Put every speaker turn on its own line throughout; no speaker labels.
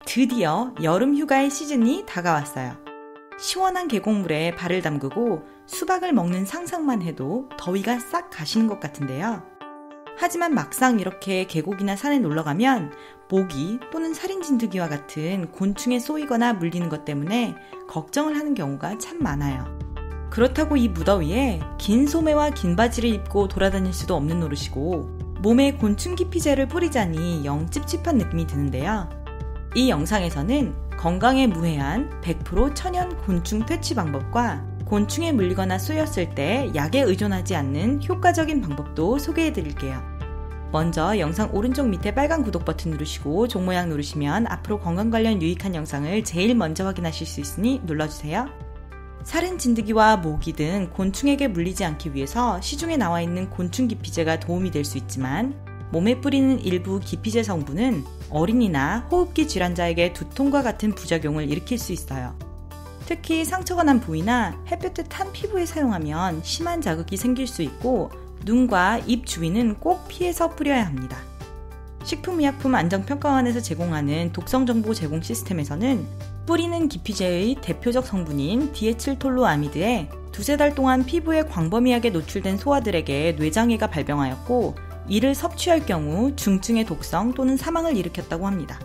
드디어 여름 휴가의 시즌이 다가왔어요. 시원한 계곡물에 발을 담그고 수박을 먹는 상상만 해도 더위가 싹 가시는 것 같은데요. 하지만 막상 이렇게 계곡이나 산에 놀러가면 모기 또는 살인진드기와 같은 곤충에 쏘이거나 물리는 것 때문에 걱정을 하는 경우가 참 많아요. 그렇다고 이 무더위에 긴 소매와 긴 바지를 입고 돌아다닐 수도 없는 노릇이고 몸에 곤충 기피제를 뿌리자니 영 찝찝한 느낌이 드는데요. 이 영상에서는 건강에 무해한 100% 천연 곤충 퇴치 방법과 곤충에 물리거나 쏘였을 때 약에 의존하지 않는 효과적인 방법도 소개해드릴게요. 먼저 영상 오른쪽 밑에 빨간 구독 버튼 누르시고 종 모양 누르시면 앞으로 건강 관련 유익한 영상을 제일 먼저 확인하실 수 있으니 눌러주세요. 살인 진드기와 모기 등 곤충에게 물리지 않기 위해서 시중에 나와 있는 곤충 기피제가 도움이 될 수 있지만 몸에 뿌리는 일부 기피제 성분은 어린이나 호흡기 질환자에게 두통과 같은 부작용을 일으킬 수 있어요. 특히 상처가 난 부위나 햇볕에 탄 피부에 사용하면 심한 자극이 생길 수 있고 눈과 입 주위는 꼭 피해서 뿌려야 합니다. 식품의약품안전평가원에서 제공하는 독성정보 제공 시스템에서는 뿌리는 기피제의 대표적 성분인 디에틸톨루아미드에 두세 달 동안 피부에 광범위하게 노출된 소아들에게 뇌장애가 발병하였고 이를 섭취할 경우 중증의 독성 또는 사망을 일으켰다고 합니다.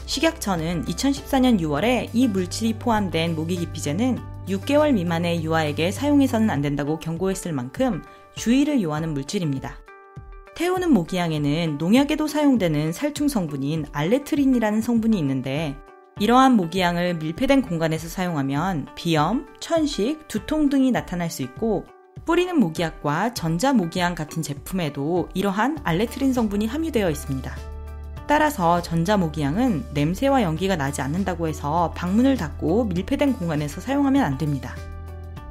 식약처는 2014년 6월에 이 물질이 포함된 모기 기피제는 6개월 미만의 유아에게 사용해서는 안 된다고 경고했을 만큼 주의를 요하는 물질입니다. 태우는 모기향에는 농약에도 사용되는 살충 성분인 알레트린이라는 성분이 있는데 이러한 모기향을 밀폐된 공간에서 사용하면 비염, 천식, 두통 등이 나타날 수 있고 뿌리는 모기약과 전자 모기향 같은 제품에도 이러한 알레트린 성분이 함유되어 있습니다. 따라서 전자 모기향은 냄새와 연기가 나지 않는다고 해서 방문을 닫고 밀폐된 공간에서 사용하면 안 됩니다.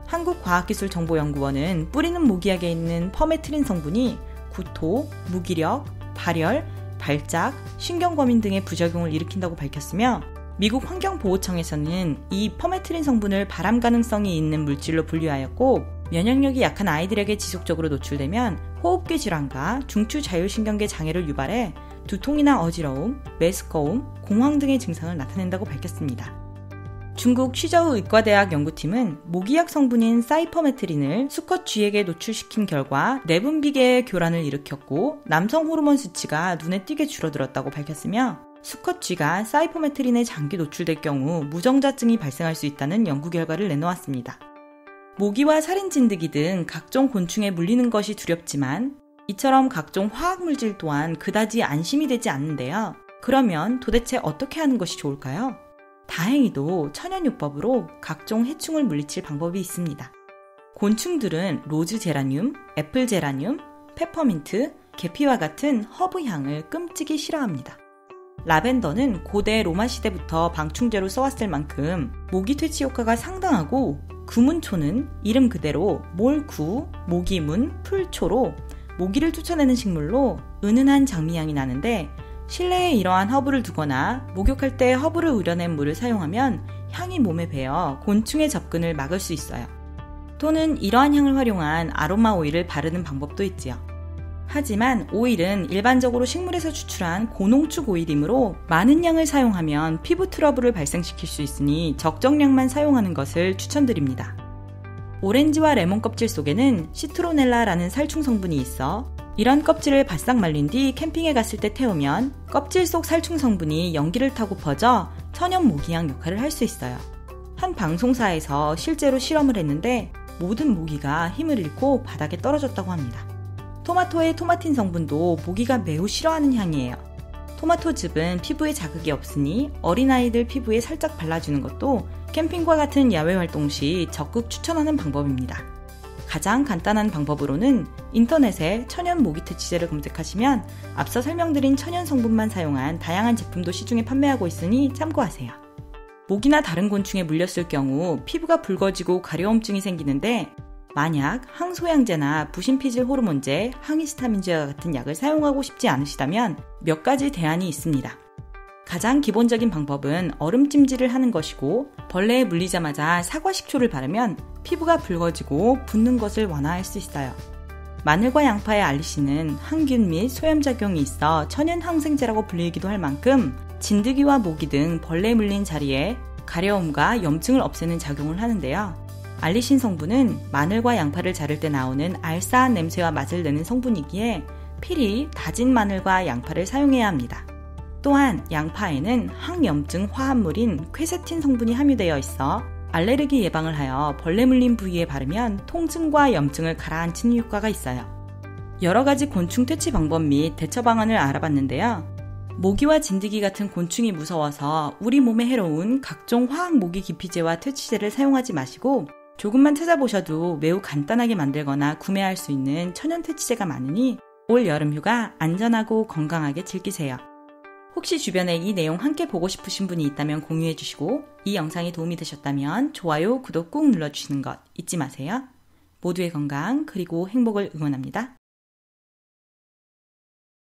한국과학기술정보연구원은 뿌리는 모기약에 있는 퍼메트린 성분이 구토, 무기력, 발열, 발작, 신경거민 등의 부작용을 일으킨다고 밝혔으며 미국 환경보호청에서는 이 퍼메트린 성분을 발암 가능성이 있는 물질로 분류하였고 면역력이 약한 아이들에게 지속적으로 노출되면 호흡기 질환과 중추 자율신경계 장애를 유발해 두통이나 어지러움, 메스꺼움, 공황 등의 증상을 나타낸다고 밝혔습니다. 중국 시저우 의과대학 연구팀은 모기약 성분인 사이퍼메트린을 수컷 쥐에게 노출시킨 결과 내분비계의 교란을 일으켰고 남성 호르몬 수치가 눈에 띄게 줄어들었다고 밝혔으며 수컷 쥐가 사이퍼메트린에 장기 노출될 경우 무정자증이 발생할 수 있다는 연구 결과를 내놓았습니다. 모기와 살인진드기 등 각종 곤충에 물리는 것이 두렵지만 이처럼 각종 화학물질 또한 그다지 안심이 되지 않는데요. 그러면 도대체 어떻게 하는 것이 좋을까요? 다행히도 천연요법으로 각종 해충을 물리칠 방법이 있습니다. 곤충들은 로즈 제라늄, 애플 제라늄, 페퍼민트, 계피와 같은 허브 향을 끔찍이 싫어합니다. 라벤더는 고대 로마 시대부터 방충제로 써왔을 만큼 모기 퇴치 효과가 상당하고 구문초는 이름 그대로 몰구, 모기문, 풀초로 모기를 쫓아내는 식물로 은은한 장미향이 나는데 실내에 이러한 허브를 두거나 목욕할 때 허브를 우려낸 물을 사용하면 향이 몸에 배어 곤충의 접근을 막을 수 있어요. 또는 이러한 향을 활용한 아로마 오일을 바르는 방법도 있지요. 하지만 오일은 일반적으로 식물에서 추출한 고농축 오일이므로 많은 양을 사용하면 피부 트러블을 발생시킬 수 있으니 적정량만 사용하는 것을 추천드립니다. 오렌지와 레몬 껍질 속에는 시트로넬라라는 살충 성분이 있어 이런 껍질을 바싹 말린 뒤 캠핑에 갔을 때 태우면 껍질 속 살충 성분이 연기를 타고 퍼져 천연 모기향 역할을 할 수 있어요. 한 방송사에서 실제로 실험을 했는데 모든 모기가 힘을 잃고 바닥에 떨어졌다고 합니다. 토마토의 토마틴 성분도 모기가 매우 싫어하는 향이에요. 토마토즙은 피부에 자극이 없으니 어린아이들 피부에 살짝 발라주는 것도 캠핑과 같은 야외 활동 시 적극 추천하는 방법입니다. 가장 간단한 방법으로는 인터넷에 천연 모기 퇴치제를 검색하시면 앞서 설명드린 천연 성분만 사용한 다양한 제품도 시중에 판매하고 있으니 참고하세요. 모기나 다른 곤충에 물렸을 경우 피부가 붉어지고 가려움증이 생기는데 만약 항소양제나 부신피질 호르몬제, 항히스타민제와 같은 약을 사용하고 싶지 않으시다면 몇 가지 대안이 있습니다. 가장 기본적인 방법은 얼음찜질을 하는 것이고 벌레에 물리자마자 사과식초를 바르면 피부가 붉어지고 붓는 것을 완화할 수 있어요. 마늘과 양파의 알리신은 항균 및 소염작용이 있어 천연 항생제라고 불리기도 할 만큼 진드기와 모기 등 벌레에 물린 자리에 가려움과 염증을 없애는 작용을 하는데요. 알리신 성분은 마늘과 양파를 자를 때 나오는 알싸한 냄새와 맛을 내는 성분이기에 필히 다진 마늘과 양파를 사용해야 합니다. 또한 양파에는 항염증 화합물인 퀘세틴 성분이 함유되어 있어 알레르기 예방을 하여 벌레 물린 부위에 바르면 통증과 염증을 가라앉히는 효과가 있어요. 여러 가지 곤충 퇴치 방법 및 대처 방안을 알아봤는데요. 모기와 진드기 같은 곤충이 무서워서 우리 몸에 해로운 각종 화학 모기 기피제와 퇴치제를 사용하지 마시고 조금만 찾아보셔도 매우 간단하게 만들거나 구매할 수 있는 천연 퇴치제가 많으니 올 여름 휴가 안전하고 건강하게 즐기세요. 혹시 주변에 이 내용 함께 보고 싶으신 분이 있다면 공유해주시고 이 영상이 도움이 되셨다면 좋아요, 구독 꾹 눌러주시는 것 잊지 마세요. 모두의 건강 그리고 행복을 응원합니다.